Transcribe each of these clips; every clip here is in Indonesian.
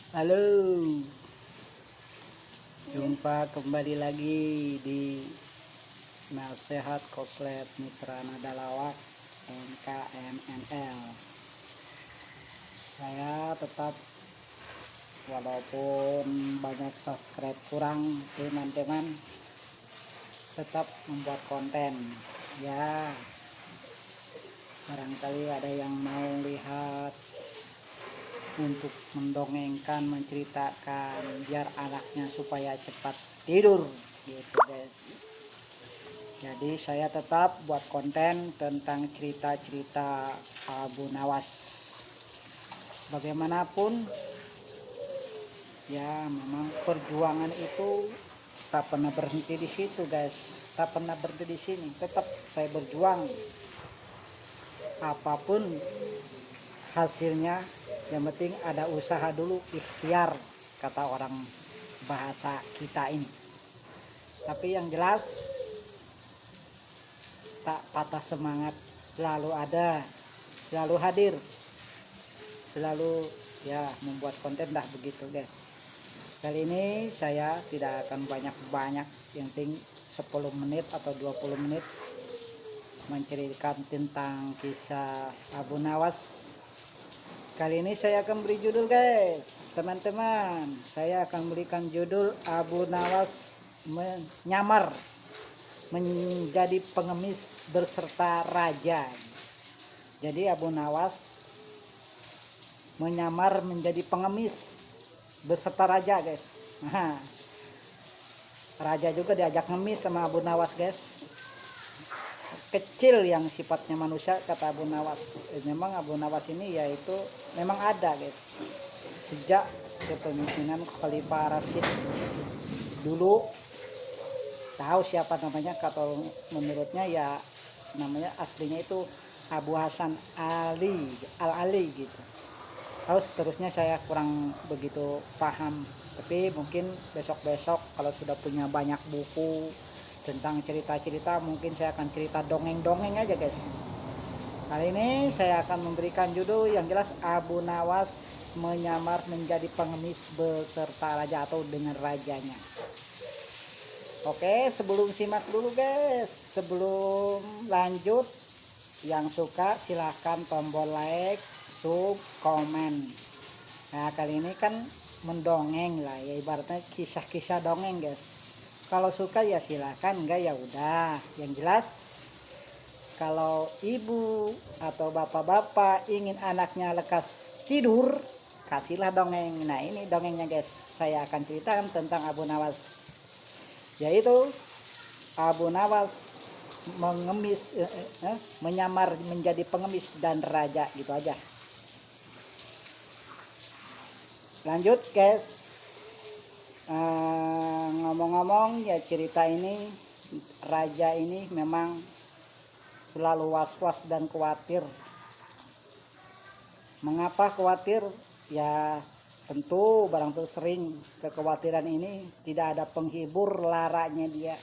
Halo, jumpa kembali lagi di Nasehat Koslet Mitra Nada Lawak NKMNL. Saya tetap walaupun banyak subscribe kurang, teman-teman tetap membuat konten. Ya, barangkali ada yang mau lihat untuk mendongengkan, menceritakan biar anaknya supaya cepat tidur gitu guys. Jadi saya tetap buat konten tentang cerita-cerita Abu Nawas. Bagaimanapun ya, memang perjuangan itu tak pernah berhenti di situ guys, tak pernah berhenti di sini. Tetap saya berjuang apapun hasilnya, yang penting ada usaha dulu, ikhtiar kata orang bahasa kita ini. Tapi yang jelas tak patah semangat, selalu ada, selalu hadir, selalu ya membuat konten dah begitu guys. Kali ini saya tidak akan banyak-banyak, yang penting 10 menit atau 20 menit menceritakan tentang kisah Abu Nawas. Kali ini saya akan beri judul guys, teman-teman. Saya akan berikan judul Abu Nawas menyamar menjadi pengemis berserta raja. Jadi Abu Nawas menyamar menjadi pengemis beserta raja guys. Nah, raja juga diajak ngemis sama Abu Nawas guys. Kecil yang sifatnya manusia kata Abu Nawas. Memang Abu Nawas ini yaitu memang ada guys, sejak kepemimpinan Khalifah Rasyid dulu. Tahu siapa namanya? Kalau menurutnya ya namanya aslinya itu Abu Hasan Al-Ali gitu. Tahu seterusnya saya kurang begitu paham, tapi mungkin besok-besok kalau sudah punya banyak buku tentang cerita-cerita, mungkin saya akan cerita dongeng-dongeng aja guys. Kali ini saya akan memberikan judul yang jelas Abu Nawas menyamar menjadi pengemis beserta raja atau dengan rajanya. Oke, sebelum simak dulu guys, sebelum lanjut, yang suka silahkan tombol like, sub, komen. Nah kali ini kan mendongeng lah ya, ibaratnya kisah-kisah dongeng guys. Kalau suka ya silahkan, enggak ya udah. Yang jelas kalau ibu atau bapak-bapak ingin anaknya lekas tidur, kasihlah dongeng. Nah ini dongengnya guys, saya akan ceritakan tentang Abu Nawas, yaitu Abu Nawas menyamar menjadi pengemis dan raja, gitu aja. Lanjut guys. Ngomong-ngomong ya, cerita ini raja ini memang selalu was-was dan khawatir. Mengapa khawatir? Ya tentu barang tuh sering kekhawatiran ini tidak ada penghibur laranya dia.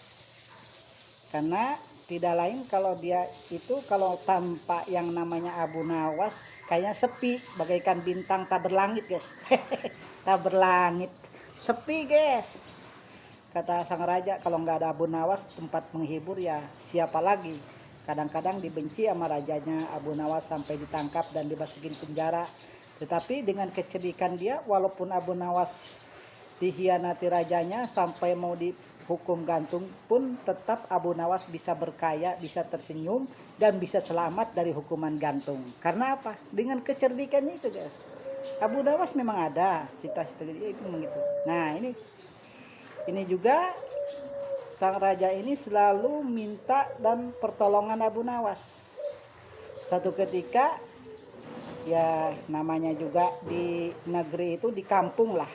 Karena tidak lain kalau dia itu kalau tanpa yang namanya Abu Nawas kayaknya sepi, bagaikan bintang tak berlangit guys. Tak berlangit, sepi guys. Kata sang raja, kalau nggak ada Abu Nawas tempat menghibur ya siapa lagi. Kadang-kadang dibenci sama rajanya Abu Nawas sampai ditangkap dan dimasukin penjara. Tetapi dengan kecerdikan dia, walaupun Abu Nawas dihianati rajanya sampai mau dihukum gantung pun, tetap Abu Nawas bisa berkaya, bisa tersenyum, dan bisa selamat dari hukuman gantung. Karena apa? Dengan kecerdikan itu guys. Abu Nawas memang ada cita-cita dia itu begitu. Nah ini juga sang raja ini selalu minta dan pertolongan Abu Nawas. Satu ketika ya namanya juga di negeri itu, di kampung lah,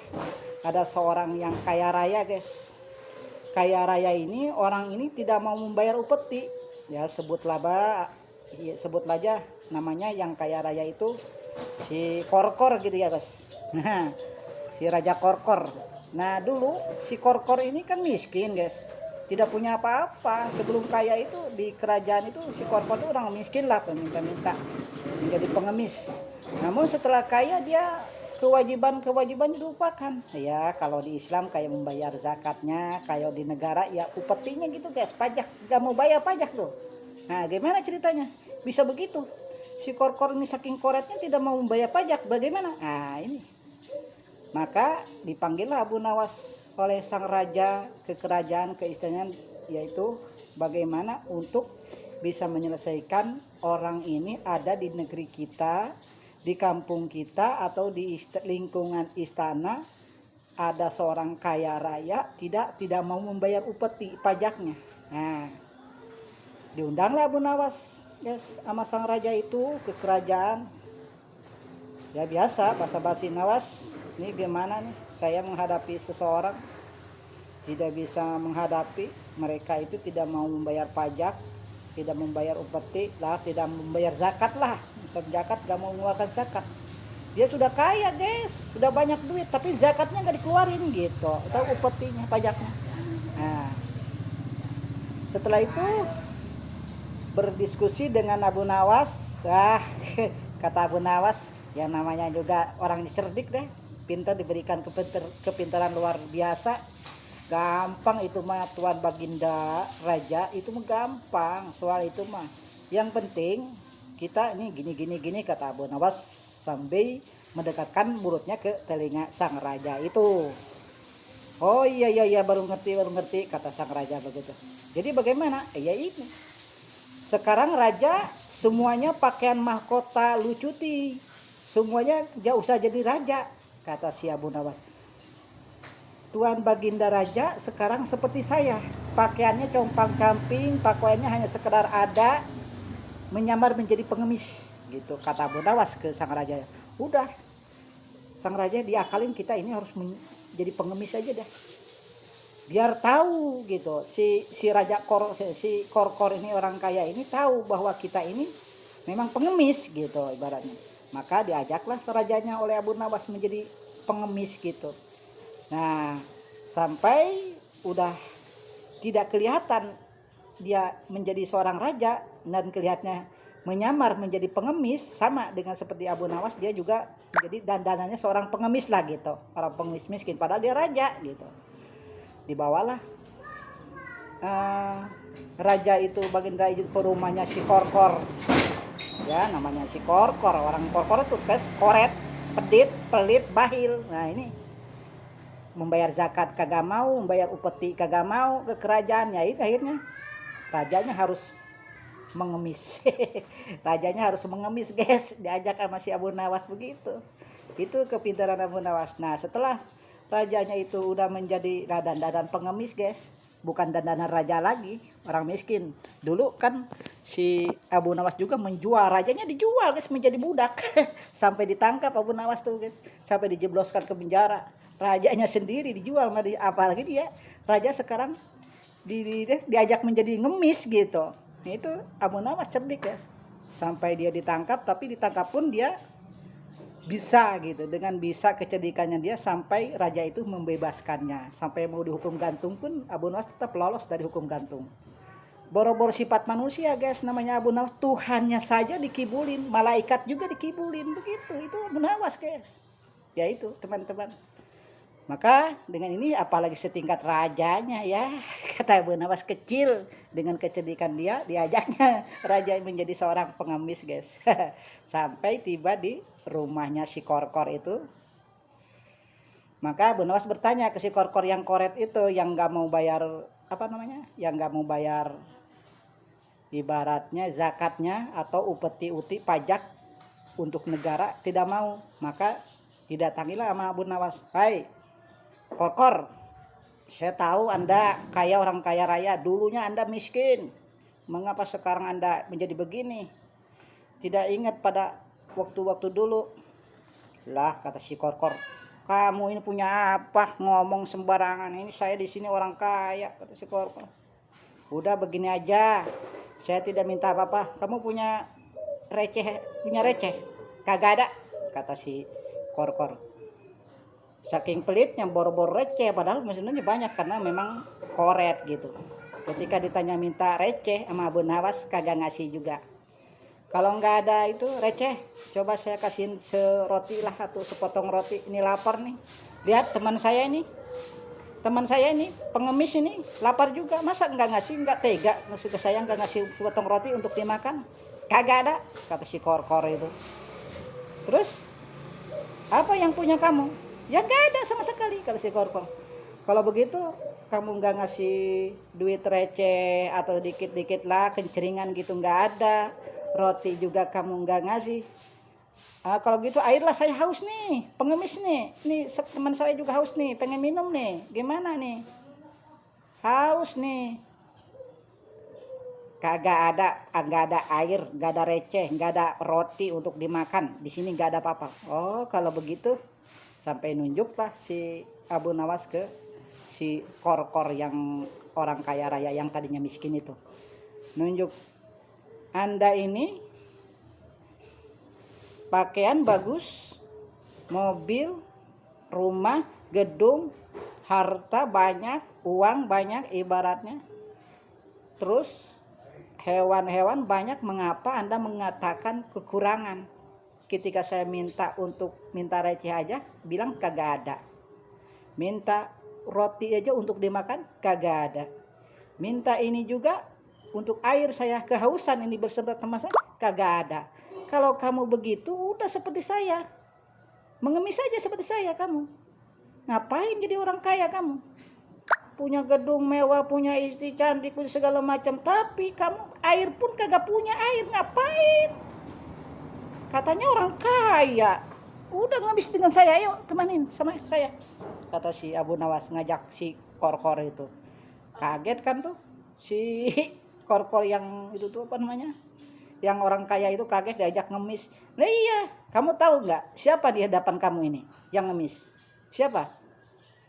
ada seorang yang kaya raya guys. Kaya raya ini, orang ini tidak mau membayar upeti. Ya sebutlah aja namanya yang kaya raya itu si Korkor gitu ya guys. Nah si Raja Korkor. Nah dulu si Korkor ini kan miskin guys, tidak punya apa-apa. Sebelum kaya itu di kerajaan itu si Korkor itu orang miskin lah, peminta-minta menjadi pengemis. Namun setelah kaya dia kewajiban dilupakan. Ya kalau di Islam kayak membayar zakatnya, kayak di negara ya upetinya gitu guys, pajak, gak mau bayar pajak tuh. Nah gimana ceritanya bisa begitu? Si Korkor ini saking koretnya tidak mau membayar pajak, bagaimana? Nah ini, maka dipanggillah Abu Nawas oleh sang raja ke kerajaan, ke istananya, yaitu bagaimana untuk bisa menyelesaikan orang ini ada di negeri kita, di kampung kita, atau di lingkungan istana ada seorang kaya raya tidak mau membayar upeti pajaknya. Nah diundanglah Abu Nawas yes, sama sang raja itu ke kerajaan. Ya biasa basa-basi, Nawas ini gimana nih saya menghadapi seseorang tidak bisa menghadapi, mereka itu tidak mau membayar pajak, tidak membayar upeti lah, tidak membayar zakat lah, zakat gak mau mengeluarkan zakat. Dia sudah kaya guys, sudah banyak duit tapi zakatnya gak dikeluarin gitu, atau upetinya, pajaknya. Nah setelah itu berdiskusi dengan Abu Nawas, kata Abu Nawas, yang namanya juga orang cerdik deh, pintar, diberikan kepintaran luar biasa. Gampang itu mah Tuan Baginda Raja, itu mah gampang soal itu mah. Yang penting kita ini gini kata Abu Nawas sambil mendekatkan mulutnya ke telinga sang raja itu. Oh iya baru ngerti kata sang raja begitu. Jadi bagaimana? Ya ini. Sekarang raja semuanya pakaian mahkota lucuti. Semuanya gak usah jadi raja, kata si Abu Nawas. Tuan Baginda Raja sekarang seperti saya, pakaiannya compang-camping, pakaiannya hanya sekedar ada, menyamar menjadi pengemis gitu, kata Abu Nawas ke sang raja. Udah, sang raja diakalin, kita ini harus menjadi pengemis aja dah, biar tahu gitu si raja si Korkor ini, orang kaya ini tahu bahwa kita ini memang pengemis gitu ibaratnya. Maka diajaklah serajanya oleh Abu Nawas menjadi pengemis gitu. Nah sampai udah tidak kelihatan dia menjadi seorang raja dan kelihatannya menyamar menjadi pengemis, sama dengan seperti Abu Nawas, dia juga menjadi dandanannya seorang pengemis lah gitu, orang pengemis miskin padahal dia raja gitu. Dibawalah raja itu, Baginda itu ke rumahnya si Korkor ya, namanya si Korkor. Orang Korkor itu koret, pedit, pelit, bahil. Nah ini membayar zakat kagak mau, membayar upeti kagak mau ke kerajaan. Ya itu akhirnya rajanya harus mengemis. Rajanya harus mengemis guys, diajak sama si Abu Nawas begitu. Itu kepintaran Abu Nawas. Nah setelah rajanya itu udah menjadi dandan pengemis guys, bukan dandanan raja lagi, orang miskin. Dulu kan si Abu Nawas juga menjual, rajanya dijual guys menjadi budak. Sampai ditangkap Abu Nawas tuh guys, sampai dijebloskan ke penjara. Rajanya sendiri dijual, apalagi dia raja sekarang diajak menjadi ngemis gitu. Nah, itu Abu Nawas cerdik guys, sampai dia ditangkap, tapi ditangkap pun dia bisa gitu, dengan bisa kecerdikannya dia sampai raja itu membebaskannya. Sampai mau dihukum gantung pun Abu Nawas tetap lolos dari hukum gantung. Boro-boro sifat manusia guys, namanya Abu Nawas, Tuhannya saja dikibulin, malaikat juga dikibulin begitu. Itu Abu Nawas guys. Ya itu teman-teman. Maka dengan ini apalagi setingkat rajanya ya, kata Abu Nawas kecil, dengan kecerdikan dia diajaknya raja menjadi seorang pengemis guys. Sampai tiba di rumahnya si Korkor itu. Maka Abu Nawas bertanya ke si Korkor yang koret itu, yang gak mau bayar yang gak mau bayar ibaratnya zakatnya atau upeti pajak untuk negara, tidak mau. Maka didatangilah sama Abu Nawas. Hai Korkor, saya tahu Anda kaya, orang kaya raya, dulunya Anda miskin. Mengapa sekarang Anda menjadi begini? Tidak ingat pada waktu-waktu dulu? Lah, kata si Korkor, kamu ini punya apa ngomong sembarangan? Ini saya di sini orang kaya, kata si Korkor. Udah begini aja, saya tidak minta apa-apa. Kamu punya receh? Kagak ada, kata si Korkor. Saking pelitnya boro-boro receh, padahal sebenarnya banyak karena memang koret gitu. Ketika ditanya minta receh sama Abu Nawas kagak ngasih juga. Kalau nggak ada itu receh, coba saya kasihin seroti lah atau sepotong roti. Ini lapar nih. Lihat teman saya ini pengemis ini lapar juga, masa nggak ngasih, nggak tega ngasih ke saya, nggak ngasih sepotong roti untuk dimakan. Kagak ada, kata si kor-kor itu. Terus apa yang punya kamu? Ya nggak ada sama sekali, kata si kor-kor. Kalau begitu kamu nggak ngasih duit receh atau dikit-dikit lah kenceringan gitu, nggak ada. Roti juga kamu nggak ngasih. Kalau gitu airlah, saya haus nih, pengemis nih. Nih teman saya juga haus nih, pengen minum nih. Gimana nih? Haus nih. Kagak ada air, nggak ada receh, nggak ada roti untuk dimakan. Di sini nggak ada apa-apa. Oh, kalau begitu sampai nunjuklah si Abu Nawas ke si kor-kor yang orang kaya raya yang tadinya miskin itu. Nunjuk, Anda ini pakaian bagus, mobil, rumah, gedung, harta banyak, uang banyak ibaratnya. Terus hewan-hewan banyak, mengapa Anda mengatakan kekurangan? Ketika saya minta receh aja, bilang kagak ada. Minta roti aja untuk dimakan, kagak ada. Minta ini juga untuk air, saya kehausan ini bersama teman saya, kagak ada. Kalau kamu begitu udah seperti saya, mengemis saja seperti saya kamu. Ngapain jadi orang kaya kamu? Punya gedung mewah, punya istri cantik, punya segala macam, tapi kamu air pun kagak punya air, ngapain? Katanya orang kaya. Udah ngemis dengan saya, ayo temanin sama saya, kata si Abu Nawas ngajak si kor-kor itu. Kaget kan tuh si kor-kor yang itu tuh apa namanya? Yang orang kaya itu kaget diajak ngemis. Nah iya, kamu tahu nggak siapa di hadapan kamu ini yang ngemis? Siapa?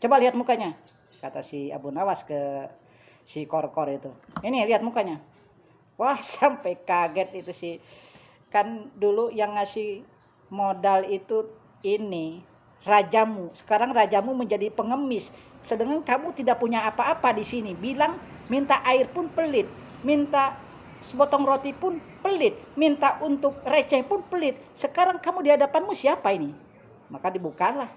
Coba lihat mukanya, kata si Abu Nawas ke si kor-kor itu. Ini lihat mukanya. Wah, sampai kaget itu sih. Kan dulu yang ngasih modal itu ini rajamu. Sekarang rajamu menjadi pengemis. Sedangkan kamu tidak punya apa-apa di sini. Bilang minta air pun pelit, minta sepotong roti pun pelit, minta untuk receh pun pelit. Sekarang kamu di hadapanmu siapa ini? Maka dibukalah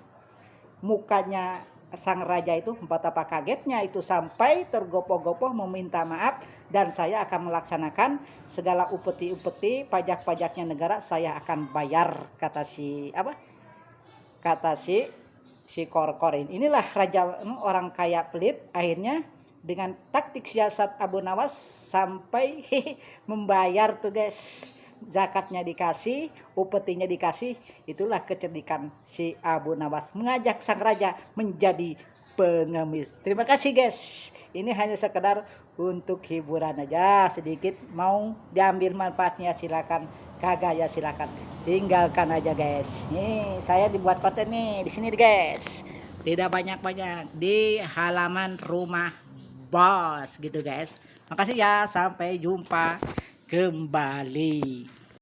mukanya sang raja itu, betapa kagetnya itu sampai tergopoh-gopoh meminta maaf, dan saya akan melaksanakan segala upeti-upeti pajak-pajaknya negara, saya akan bayar, kata si kor-korin. Inilah raja orang kaya pelit. Akhirnya dengan taktik siasat Abu Nawas sampai membayar tuh guys, zakatnya dikasih, upetinya dikasih. Itulah kecerdikan si Abu Nawas mengajak sang raja menjadi pengemis. Terima kasih guys, ini hanya sekedar untuk hiburan aja sedikit. Mau diambil manfaatnya silakan, kagak ya silakan tinggalkan aja guys. Nih saya dibuat konten nih di sini guys, tidak banyak-banyak, di halaman rumah bos gitu guys. Makasih ya, sampai jumpa kembali.